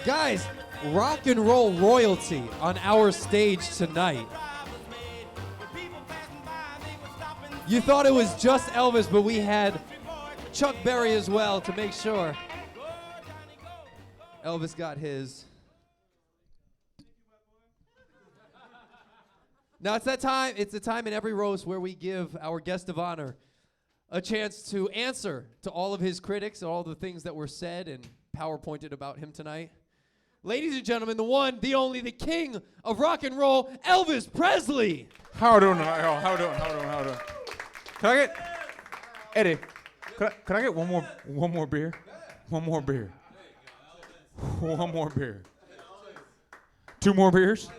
Guys, rock and roll royalty on our stage tonight. You thought it was just Elvis, but we had Chuck Berry as well to make sure Elvis got his. Now it's that time. It's the time in every roast where we give our guest of honor a chance to answer to all of his critics and all the things that were said and PowerPointed about him tonight. Ladies and gentlemen, the one, the only, the king of rock and roll, Elvis Presley. How doing tonight, y'all? How doing? Can I get, Eddie, can I get one more beer? One more beer. One more beer. 2 more beers?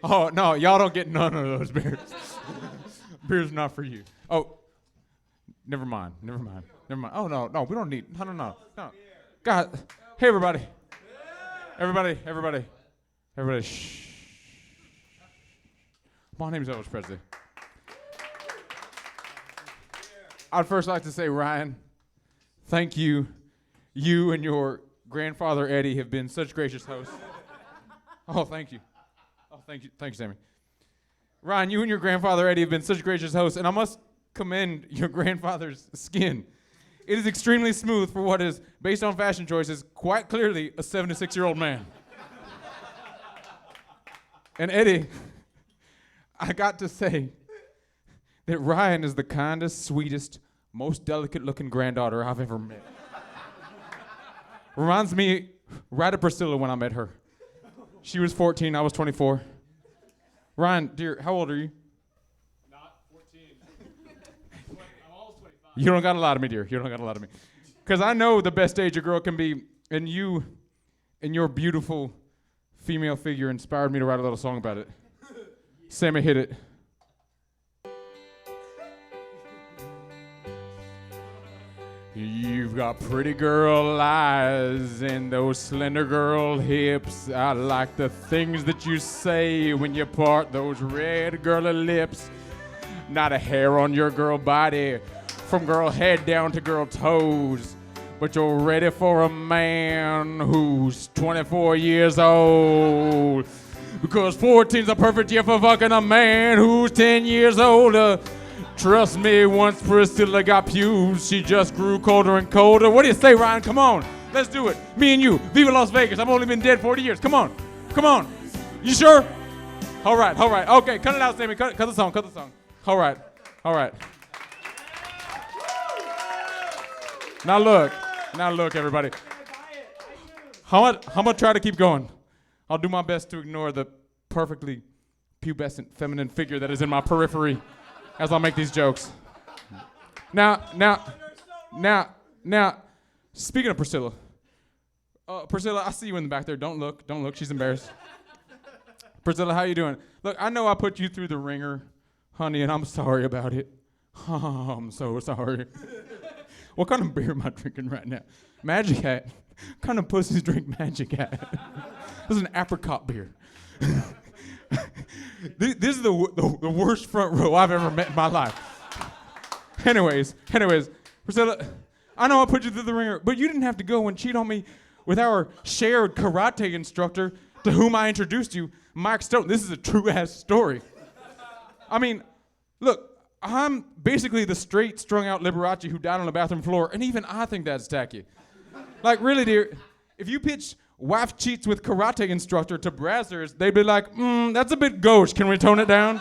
Oh, no, y'all don't get none of those beers. Beer's not for you. Oh, never mind. Oh, no, we don't need, no. God, hey, everybody. Everybody, shh. My name is Elvis Presley. I'd first like to say, Ryan, thank you. You and your grandfather, Eddie, have been such gracious hosts. Oh, thank you. Thank you, Sammy. Ryan, you and your grandfather, Eddie, have been such gracious hosts, and I must commend your grandfather's skin. It is extremely smooth for what is, based on fashion choices, quite clearly a 76-year-old man. And Eddie, I got to say that Ryan is the kindest, sweetest, most delicate-looking granddaughter I've ever met. Reminds me right of Priscilla when I met her. She was 14, I was 24. Ryan, dear, how old are you? Not 14. I'm almost 25. You don't got a lot of me, dear. You don't got a lot of me. Because I know the best age a girl can be, and you and your beautiful female figure inspired me to write a little song about it. Sammy, hit it. You've got pretty girl eyes and those slender girl hips. I like the things that you say when you part those red girly lips. Not a hair on your girl body, from girl head down to girl toes. But you're ready for a man who's 24 years old. Because 14's a perfect year for fucking a man who's 10 years older. Trust me, once Priscilla got pubes, she just grew colder and colder. What do you say, Ryan? Come on. Let's do it. Me and you. Viva Las Vegas. I've only been dead 40 years. Come on. You sure? All right. Okay, cut it out, Sammy. Cut the song. All right. Now look, everybody. I'm gonna try to keep going. I'll do my best to ignore the perfectly pubescent feminine figure that is in my periphery as I make these jokes. Now, speaking of Priscilla. Priscilla, I see you in the back there. Don't look. She's embarrassed. Priscilla, how you doing? Look, I know I put you through the ringer, honey, and I'm sorry about it. Oh, I'm so sorry. What kind of beer am I drinking right now? Magic Hat. What kind of pussies drink Magic Hat? This is an apricot beer. This is the worst front row I've ever met in my life. Anyways, Priscilla, I know I put you through the ringer, but you didn't have to go and cheat on me with our shared karate instructor to whom I introduced you, Mike Stone. This is a true-ass story. I mean, look, I'm basically the straight, strung-out Liberace who died on the bathroom floor, and even I think that's tacky. Like, really, dear, if you pitch wife cheats with karate instructor to Brazzers, they'd be like, that's a bit gauche. Can we tone it down?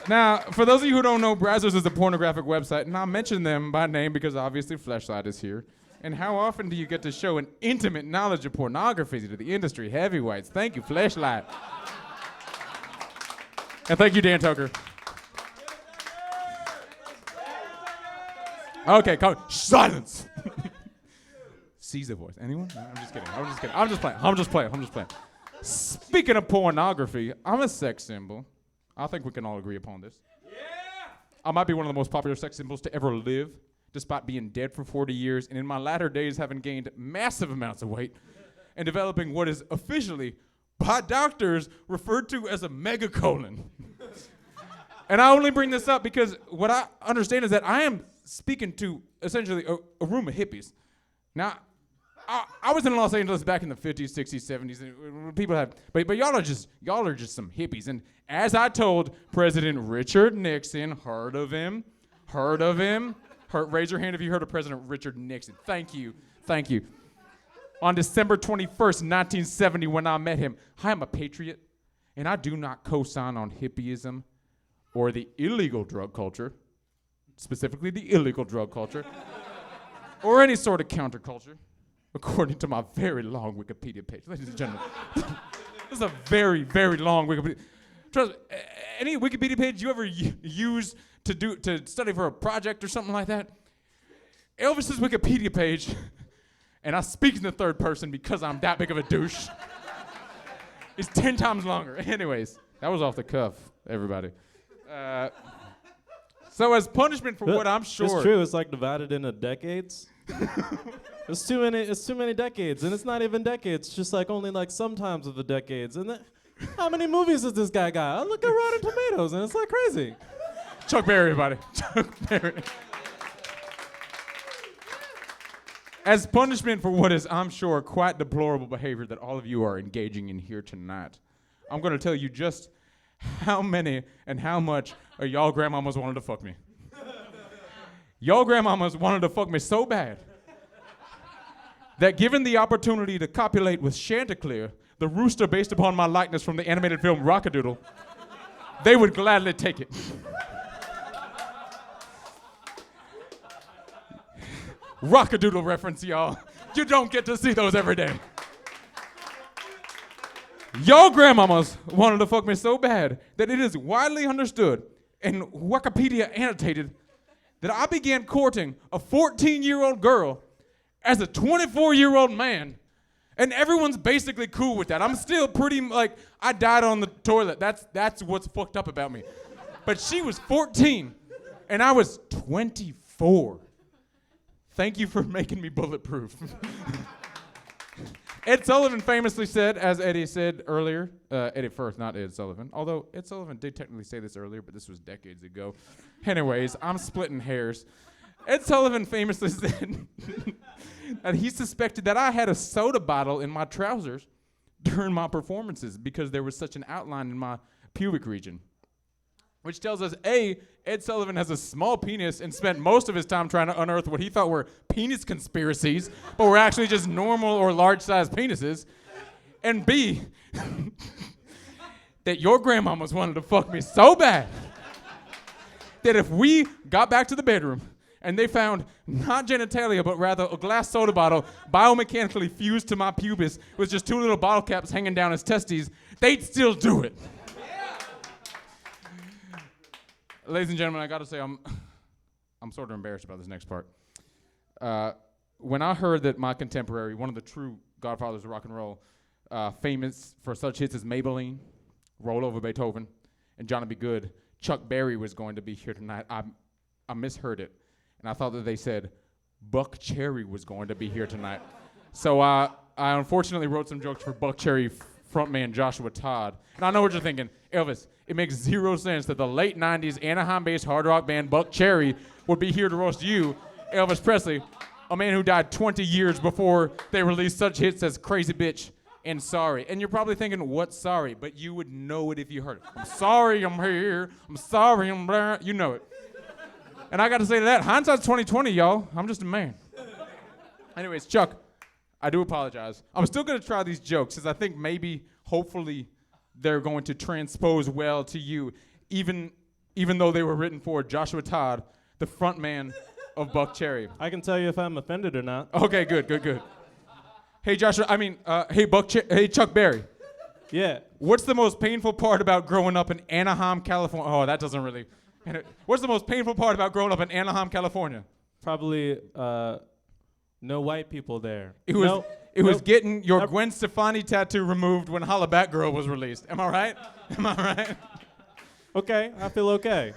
Now, for those of you who don't know, Brazzers is a pornographic website, and I mention them by name because obviously Fleshlight is here. And how often do you get to show an intimate knowledge of pornography to the industry heavyweights? Thank you, Fleshlight. And thank you, Dan Tucker. Okay, silence. Caesar voice. Anyone? No, I'm just kidding. I'm just playing. Speaking of pornography, I'm a sex symbol. I think we can all agree upon this. Yeah! I might be one of the most popular sex symbols to ever live, despite being dead for 40 years, and in my latter days having gained massive amounts of weight and developing what is officially, by doctors, referred to as a megacolon. And I only bring this up because what I understand is that I am speaking to essentially a room of hippies. Now, I was in Los Angeles back in the 50s, 60s, 70s, and people have, but y'all are just some hippies. And as I told President Richard Nixon, heard of him? Raise your hand if you heard of President Richard Nixon. Thank you. On December 21st, 1970, when I met him, I am a patriot, and I do not co-sign on hippieism or the illegal drug culture, specifically the illegal drug culture, or any sort of counterculture. According to my very long Wikipedia page. Ladies and gentlemen, this is a very, very long Wikipedia. Trust me, any Wikipedia page you ever use to study for a project or something like that, Elvis's Wikipedia page, and I speak in the third person because I'm that big of a douche, is 10 times longer. Anyways, that was off the cuff, everybody. So as punishment for what I'm sure... It's true, it's like divided into decades. It's too many decades, and it's not even decades. It's just like only like sometimes of the decades. And how many movies has this guy got? I look at Rotten Tomatoes, and it's like crazy. Chuck Berry, everybody. Chuck Berry. As punishment for what is, I'm sure, quite deplorable behavior that all of you are engaging in here tonight, I'm going to tell you just how many and how much of y'all grandmamas wanted to fuck me. Y'all grandmamas wanted to fuck me so bad that given the opportunity to copulate with Chanticleer, the rooster based upon my likeness from the animated film Rockadoodle, they would gladly take it. Rockadoodle reference, y'all. You don't get to see those every day. Y'all grandmamas wanted to fuck me so bad that it is widely understood and Wikipedia annotated that I began courting a 14-year-old girl as a 24-year-old man, and everyone's basically cool with that. I'm still pretty, like, I died on the toilet. That's what's fucked up about me. But she was 14, and I was 24. Thank you for making me bulletproof. Ed Sullivan famously said, as Eddie said earlier, Eddie first, not Ed Sullivan, although Ed Sullivan did technically say this earlier, but this was decades ago. Anyways, I'm splitting hairs. Ed Sullivan famously said that he suspected that I had a soda bottle in my trousers during my performances because there was such an outline in my pubic region. Which tells us, A, Ed Sullivan has a small penis and spent most of his time trying to unearth what he thought were penis conspiracies, but were actually just normal or large-sized penises. And B, that your grandmamas wanted to fuck me so bad that if we got back to the bedroom and they found not genitalia, but rather a glass soda bottle biomechanically fused to my pubis with just two little bottle caps hanging down his testes, they'd still do it. Ladies and gentlemen, I gotta say I'm sort of embarrassed about this next part. When I heard that my contemporary, one of the true godfathers of rock and roll, famous for such hits as Maybelline, Roll Over Beethoven, and Johnny B. Good, Chuck Berry was going to be here tonight, I misheard it. And I thought that they said Buck Cherry was going to be here tonight. So I unfortunately wrote some jokes for Buck Cherry frontman Joshua Todd. And I know what you're thinking, Elvis, it makes zero sense that the late 90s Anaheim-based hard rock band Buck Cherry would be here to roast you, Elvis Presley, a man who died 20 years before they released such hits as Crazy Bitch and Sorry. And you're probably thinking, what's Sorry? But you would know it if you heard it. I'm sorry I'm here. I'm sorry I'm blah. You know it. And I got to say to that, hindsight's 20/20, y'all. I'm just a man. Anyways, Chuck, I do apologize. I'm still going to try these jokes because I think maybe, hopefully, they're going to transpose well to you, even though they were written for Joshua Todd, the front man of Buck Cherry. I can tell you if I'm offended or not. Okay, good. Hey, hey, Chuck Berry. Yeah. What's the most painful part about growing up in Anaheim, California? Oh, that doesn't really... What's the most painful part about growing up in Anaheim, California? Probably no white people there. It was getting your Gwen Stefani tattoo removed when Holla Back Girl was released. Am I right? Okay, I feel okay.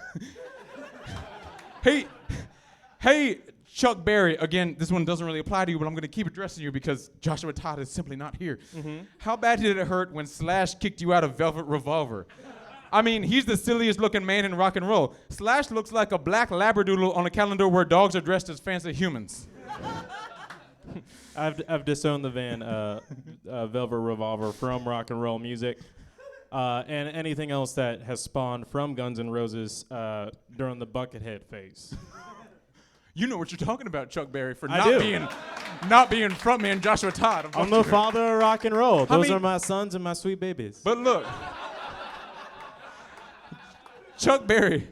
Hey, Chuck Berry. Again, this one doesn't really apply to you, but I'm going to keep addressing you because Joshua Todd is simply not here. Mm-hmm. How bad did it hurt when Slash kicked you out of Velvet Revolver? I mean, he's the silliest looking man in rock and roll. Slash looks like a black labradoodle on a calendar where dogs are dressed as fancy humans. I've disowned the band Velvet Revolver from rock and roll music, and anything else that has spawned from Guns N' Roses during the Buckethead phase. You know what you're talking about, Chuck Berry, for I not do. being frontman Joshua Todd. of I'm the Buckethead. father of rock and roll. Those many- are my sons and my sweet babies. But look, Chuck Berry,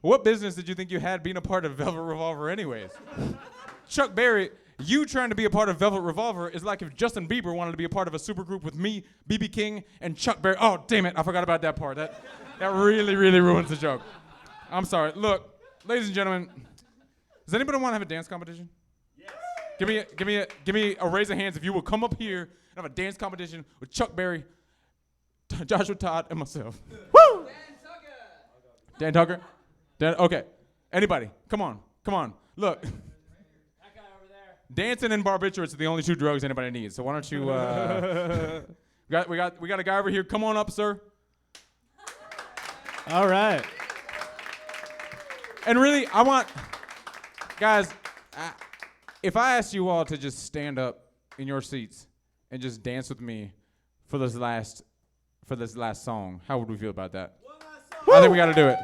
what business did you think you had being a part of Velvet Revolver anyways? Chuck Berry, you trying to be a part of Velvet Revolver is like if Justin Bieber wanted to be a part of a supergroup with me, B.B. King, and Chuck Berry. Oh, damn it, I forgot about that part. That really, really ruins the joke. I'm sorry. Look, ladies and gentlemen, does anybody want to have a dance competition? Yes. Give me a raise of hands if you will come up here and have a dance competition with Chuck Berry, Joshua Todd, and myself. Woo! Dan Tucker? Okay. Anybody? Come on. Look. That guy over there. Dancing and barbiturates are the only two drugs anybody needs. So why don't you? We got a guy over here. Come on up, sir. All right. And really, I want, guys, if I asked you all to just stand up in your seats and just dance with me for this last song, how would we feel about that? I think we got to do it.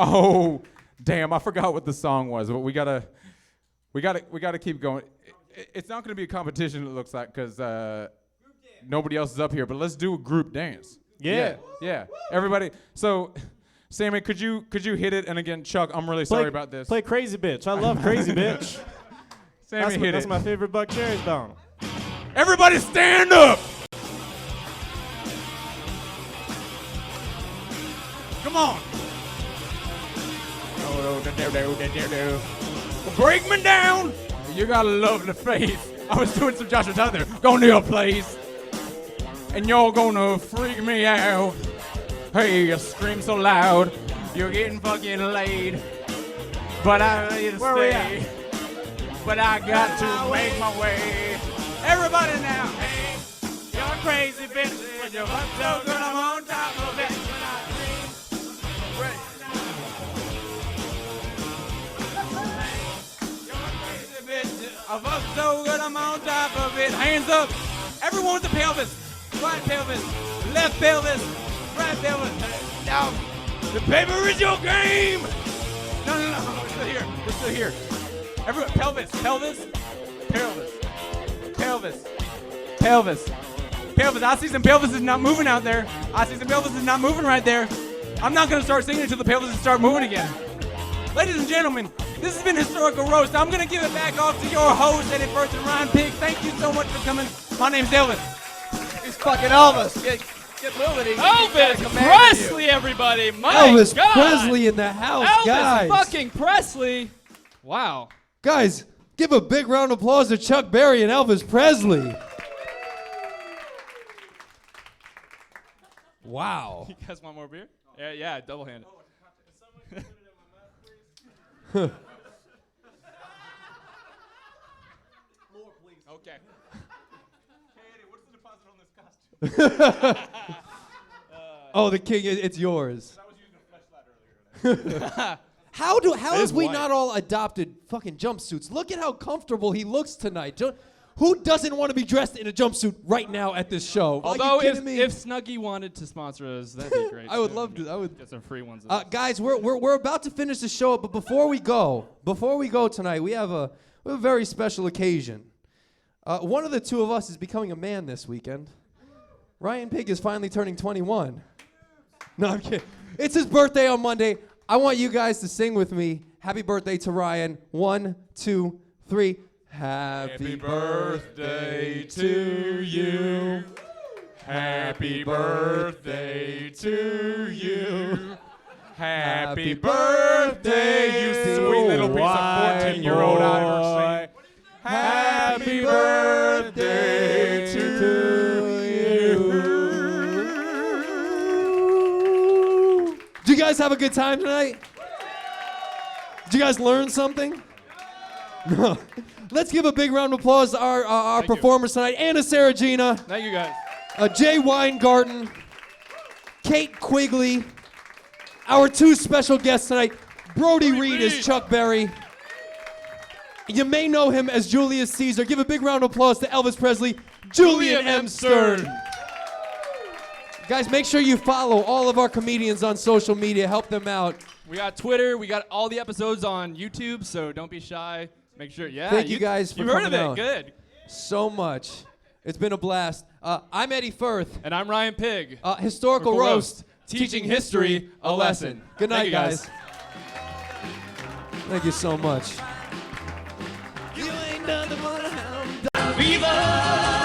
Oh, damn! I forgot what the song was, but we gotta keep going. It's not gonna be a competition. It looks like because nobody else is up here. But let's do a group dance. Yeah. Everybody. So. Sammy, could you hit it? And again, Chuck, I'm really sorry about this. Play Crazy Bitch. I love Crazy Bitch. Sammy, hit it. That's my favorite Buck Cherry's song. Everybody stand up! Come on! Break me down! You got a lovely face. I was doing some Joshua Todd there. Go to a place. And you're gonna freak me out. Hey, you scream so loud, you're getting fucking laid. But I need to stay. But I got to make my way. Everybody now, hey, you're a crazy bitch. When you're up so good, I'm on top of it. When I dream, you're a crazy bitch. I'm up so good, I'm on top of it. Hands up, everyone with the pelvis. Right pelvis, left pelvis. Right there with now. The paper is your game. No. We're still here. Everyone, pelvis. I see some pelvis is not moving out there. I see some pelvis is not moving right there. I'm not gonna start singing until the pelvis start moving again. Ladies and gentlemen, this has been Historical Roast. I'm gonna give it back off to your host, Eddie First and Ryan Pig. Thank you so much for coming. My name's Elvis. It's fucking Elvis. Get moving. Elvis Presley, everybody. My Elvis God. Presley in the house, Elvis guys. fucking Presley. Wow. Guys, give a big round of applause to Chuck Berry and Elvis Presley. Wow. You guys want more beer? Yeah, double-handed. More, please. Okay. What's the deposit on this costume? Oh, the king, it's yours. I was using a fleshlight earlier. How is have we white. not all adopted fucking jumpsuits? Look at how comfortable he looks tonight. Who doesn't want to be dressed in a jumpsuit right now at this show? Are Although you if kidding me? Snuggie wanted to sponsor us, that'd be great. I would too. love to. I would. Get some free ones. Guys, we're about to finish the show, but before we go tonight, we have a very special occasion. One of the two of us is becoming a man this weekend. Ryan Pig is finally turning 21. No, I'm kidding. It's his birthday on Monday. I want you guys to sing with me. Happy birthday to Ryan. 1, 2, 3. Happy birthday to you. Happy birthday to you. Happy birthday, you to sweet little piece of white 14-year-old Irish thing. Happy birthday to you. Did you guys have a good time tonight? Did you guys learn something? No. Let's give a big round of applause to our performers tonight. Anna Saragina, Thank you, guys. Jay Weingarten, Kate Quigley, our two special guests tonight. Brody Reed is Chuck Berry. You may know him as Julius Caesar. Give a big round of applause to Elvis Presley, Julian M Stern. Guys, make sure you follow all of our comedians on social media. Help them out. We got Twitter. We got all the episodes on YouTube, so don't be shy. Make sure, yeah. Thank you guys for you've heard coming of it. out. Good. So much. It's been a blast. I'm Eddie Firth. And I'm Ryan Pigg. Historical Roast. Teaching history a lesson. Good night, Thank you, guys. Thank you so much. Viva